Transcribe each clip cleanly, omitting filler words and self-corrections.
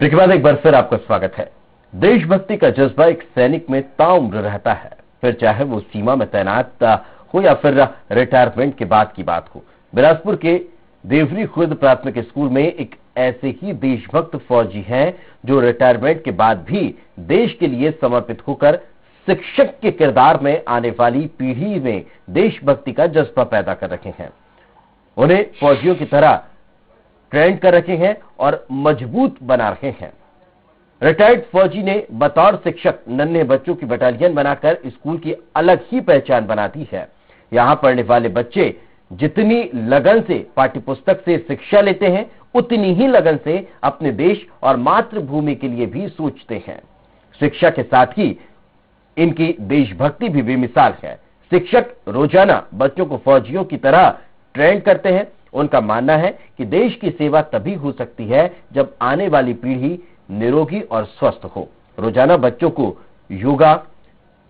Break के बाद एक बार फिर आपका स्वागत है। देशभक्ति का जज्बा एक सैनिक में ताउम्र रहता है, फिर चाहे वो सीमा में तैनात हो या फिर रिटायरमेंट के बाद की बात हो। बिलासपुर के देवरी खुर्द प्राथमिक स्कूल में एक ऐसे ही देशभक्त फौजी हैं जो रिटायरमेंट के बाद भी देश के लिए समर्पित होकर शिक्षक के किरदार में आने वाली पीढ़ी में देशभक्ति का जज्बा पैदा कर रहे हैं। उन्हें फौजियों की तरह ट्रेंड कर रखे हैं और मजबूत बना रहे हैं। रिटायर्ड फौजी ने बतौर शिक्षक नन्हे बच्चों की बटालियन बनाकर स्कूल की अलग ही पहचान बना दी है। यहां पढ़ने वाले बच्चे जितनी लगन से पाठ्यपुस्तक से शिक्षा लेते हैं, उतनी ही लगन से अपने देश और मातृभूमि के लिए भी सोचते हैं। शिक्षा के साथ ही इनकी देशभक्ति भी बेमिसाल है। शिक्षक रोजाना बच्चों को फौजियों की तरह ट्रेंड करते हैं। उनका मानना है कि देश की सेवा तभी हो सकती है जब आने वाली पीढ़ी निरोगी और स्वस्थ हो। रोजाना बच्चों को योगा,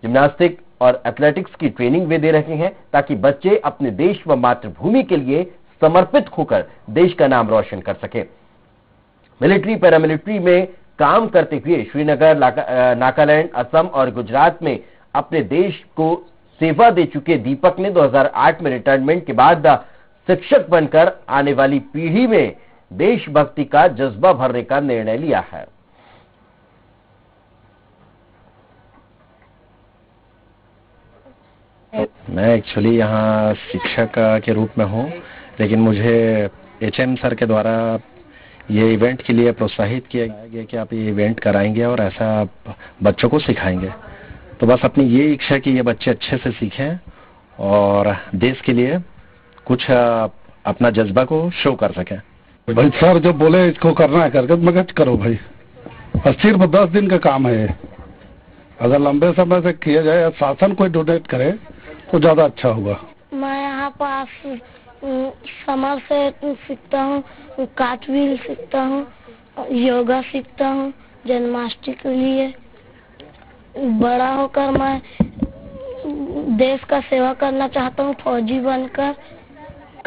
जिम्नास्टिक और एथलेटिक्स की ट्रेनिंग वे दे रहे हैं ताकि बच्चे अपने देश व मातृभूमि के लिए समर्पित होकर देश का नाम रोशन कर सके। मिलिट्री, पैरामिलिट्री में काम करते हुए श्रीनगर, नागालैंड, असम और गुजरात में अपने देश को सेवा दे चुके दीपक ने 2008 में रिटायरमेंट के बाद शिक्षक बनकर आने वाली पीढ़ी में देशभक्ति का जज्बा भरने का निर्णय लिया है। मैं एक्चुअली यहाँ शिक्षक के रूप में हूँ, लेकिन मुझे एचएम सर के द्वारा ये इवेंट के लिए प्रोत्साहित किया गया कि आप ये इवेंट कराएंगे और ऐसा बच्चों को सिखाएंगे। तो बस अपनी ये इच्छा कि ये बच्चे अच्छे से सीखें और देश के लिए कुछ अपना जज्बा को शो कर सकें। भाई सर जो बोले इसको करना है करके मैं करो भाई। सिर्फ 10 दिन का काम है। अगर लंबे समय से किया जाए, शासन कोई डोनेट करे तो ज्यादा अच्छा होगा। मैं यहाँ पास समर से सीखता हूँ, कार्टव्हील सीखता हूँ, योगा सीखता हूँ, जन्माष्टमी के लिए। बड़ा होकर मैं देश का सेवा करना चाहता हूँ, फौजी बनकर।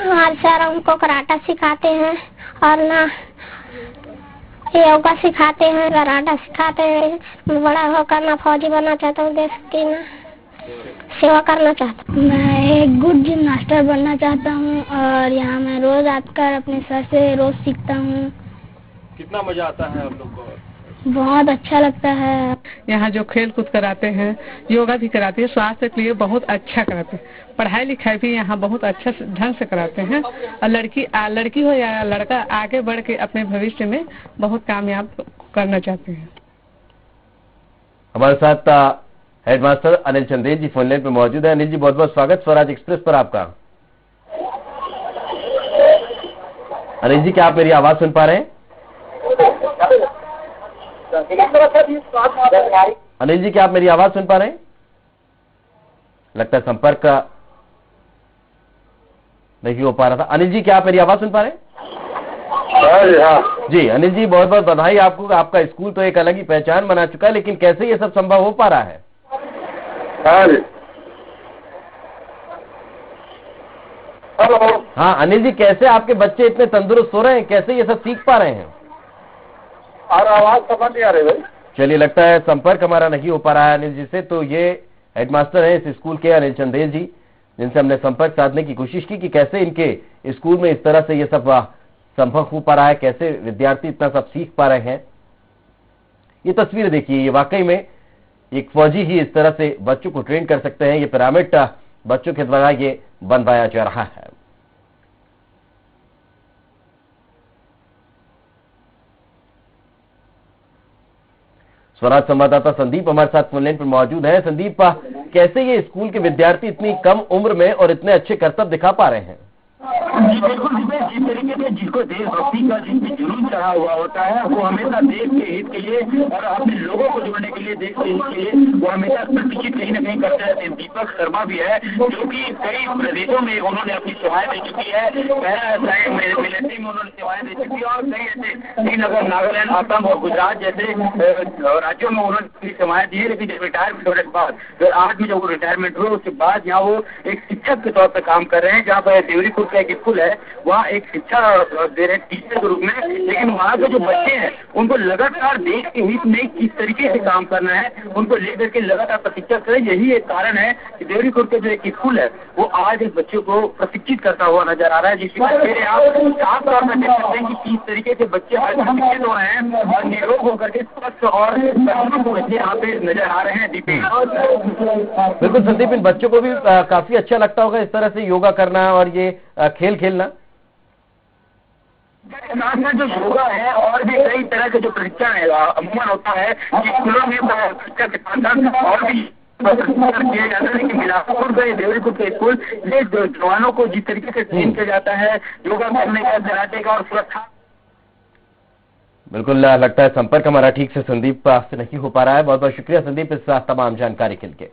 हमारे सर हमको कराटा सिखाते हैं और ना योगा सिखाते हैं, कराटा सिखाते हैं। मैं बड़ा होकर ना फौजी बनना चाहता हूँ, देश की ना सेवा करना चाहता हूँ। मैं एक गुड जिम्नास्टर बनना चाहता हूँ और यहाँ मैं रोज आकर अपने सर से रोज सीखता हूँ। कितना मजा आता है आप लोग को? बहुत अच्छा लगता है। यहाँ जो खेल कूद कराते हैं, योगा भी कराते हैं, स्वास्थ्य के लिए बहुत अच्छा कराते हैं। पढ़ाई लिखाई भी यहाँ बहुत अच्छा ढंग से कराते हैं और लड़की हो या लड़का आगे बढ़ के अपने भविष्य में बहुत कामयाब करना चाहते हैं। हमारे साथ हेडमास्टर अनिल चंदेल जी फोन लाइन पे मौजूद है। अनिल जी, बहुत बहुत स्वागत स्वराज एक्सप्रेस पर आपका। अनिल जी, क्या आप मेरी आवाज सुन पा रहे हैं? अनिल जी, क्या आप मेरी आवाज सुन पा रहे हैं? लगता है संपर्क नहीं हो पा रहा था। अनिल जी, क्या आप मेरी आवाज सुन पा रहे हैं? जी अनिल जी, बहुत बहुत बधाई आपको। आपका स्कूल तो एक अलग ही पहचान बना चुका है, लेकिन कैसे ये सब संभव हो पा रहा है? हाँ अनिल जी, कैसे आपके बच्चे इतने तंदुरुस्त हो रहे हैं, कैसे ये सब सीख पा रहे हैं? और आवाज समझ नहीं आ रही भाई। चलिए, लगता है संपर्क हमारा नहीं हो पा रहा है अनिल जी से। तो ये हेडमास्टर है इस स्कूल के, अनिल चंदेल जी, जिनसे हमने संपर्क साधने की कोशिश की कि कैसे इनके स्कूल में इस तरह से ये सब संभव हो पा रहा है, कैसे विद्यार्थी इतना सब सीख पा रहे हैं। ये तस्वीर देखिए, ये वाकई में एक फौजी ही इस तरह से बच्चों को ट्रेन कर सकते हैं। ये पिरामिड बच्चों के द्वारा ये बनवाया जा रहा है। स्वराज संवाददाता संदीप हमारे साथ फोन लाइन पर मौजूद है। संदीप, कैसे ये स्कूल के विद्यार्थी इतनी कम उम्र में और इतने अच्छे करतब दिखा पा रहे हैं? जी बिल्कुल, जिस तरीके से जिसको देशभक्ति का जिसमें जुनून चढ़ा हुआ होता है, वो हमेशा देश के हित के लिए और अपने लोगों को जोड़ने के लिए, देश के हित के लिए वो हमेशा प्रतिष्ठित कहीं न कहीं करते रहते हैं। दीपक शर्मा भी है जो कि कई प्रदेशों में उन्होंने अपनी सेवाएं दे चुकी है। मिलिट्री में उन्होंने सेवाएं दे चुकी है और कई ऐसे श्रीनगर, नागालैंड, असम और गुजरात जैसे राज्यों में उन्होंने अपनी सेवाएं दी है। लेकिन जब रिटायरमेंट होने के बाद 2008 में जब वो रिटायरमेंट हुए, उसके बाद यहाँ वो एक शिक्षक के तौर पर काम कर रहे हैं, जहाँ पर देवरी खुर्द का एक स्कूल है, वहाँ एक शिक्षा दे रहे टीचर के रूप में, लेकिन वहाँ के जो बच्चे हैं उनको लगातार देश के हित में किस तरीके से काम करना है उनको लेकर के लगातार प्रशिक्षित करें। यही एक कारण है कि देवरीखुर्द के जो एक स्कूल है वो आज इस बच्चों को प्रशिक्षित करता हुआ नजर आ रहा है, जिसकी वजह आप साफ तौर पर देख सकते हैं कि किस तरीके से बच्चे आज प्रशिक्षित हो रहे हैं और निरोग होकर के स्वस्थ और बच्चे यहाँ पे नजर आ रहे हैं। दीपेश, बिल्कुल संदीप, इन बच्चों को भी काफी अच्छा लगता होगा इस तरह से योगा करना और ये खेल खेलना। जो योगा है और भी कई तरह के जो प्रशिक्षण है अमूमन होता है स्कूलों में शिक्षा के साथ और भी किया जाता है, लेकिन बिलासपुर के देवरीखुर्द के स्कूल ये जवानों को जिस तरीके से ट्रेन किया जाता है योगा करने का, कराटे का और सुरक्षा। बिल्कुल लगता है संपर्क हमारा ठीक से संदीप से नहीं हो पा रहा है। बहुत बहुत शुक्रिया संदीप इस तमाम जानकारी के लिए।